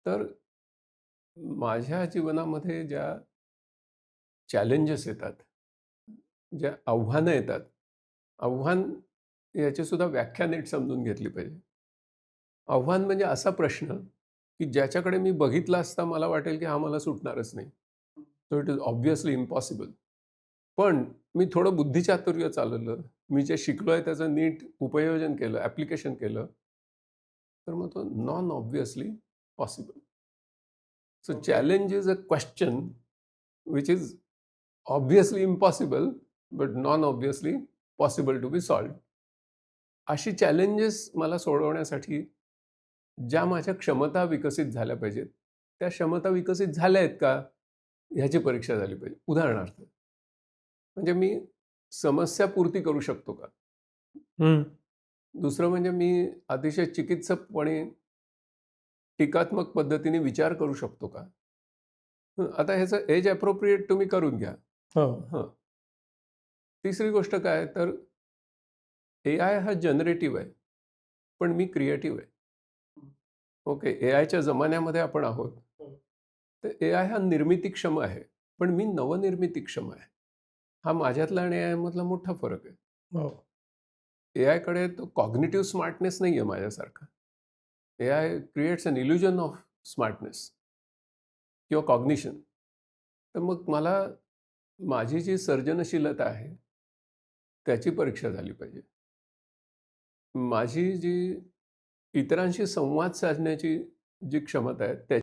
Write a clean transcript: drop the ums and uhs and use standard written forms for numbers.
तर माझ्या जीवनामध्ये ज्या चॅलेंजेस येतात, ज्या आव्हानं येतात, आव्हान याची सुद्धा व्याख्या नीट समजून घेतली पाहिजे. आव्हान म्हणजे असा प्रश्न, की ज्याच्याकडे मी बघितला असता मला वाटेल, की हा मला सुटणारच नाही. So it is obviously impossible. पण मी थोडं बुद्धिचातुर्य चालवलं, मी जे शिकलोय त्याचं नीट उपयोजन केलं, ॲप्लिकेशन केलं, तर मग तो non obviously possible. So challenge is a question which is obviously impossible, but non-obviously possible to be solved. अशी चॅलेंजेस मला सोडवण्यासाठी ज्या माझ्या क्षमता विकसित झाल्या पाहिजेत, त्या क्षमता विकसित झाल्या आहेत का? ह्याची परीक्षा झाली पाहिजे. उदाहरणार्थ, म्हणजे मी समस्यापूर्ती करू शकतो का? हं. दुसरं म्हणजे मी अतिशय चिकित्सकपणे टीकात्मक पद्धतीने विचार करू शकतो का? आता ह्याचं एज अप्रोप्रिएट तुम्ही करून घ्या. हो. हं. तिसरी गोष्ट काय तर एआय हा जनरेटिव्ह आहे, पण मी क्रिएटिव्ह आहे. ओके, एआयच्या जमान्यामध्ये आपण आहोत. तर एआय हा निर्मितीक्षम आहे, पण मी नवनिर्मितीक्षम आहे. हा माझ्यातला आणि एआय मधला मोठा फरक आहे. हो. एआयकडे तो कॉग्निटिव्ह स्मार्टनेस नाही आहे माझ्यासारखा. AI creates an illusion of smartness किंवा कॉग्निशन. तर मग मला माझी जी सर्जनशीलता आहे, त्याची परीक्षा झाली पाहिजे. माझी जी इतरांशी संवाद साधण्याची जी क्षमता आहे,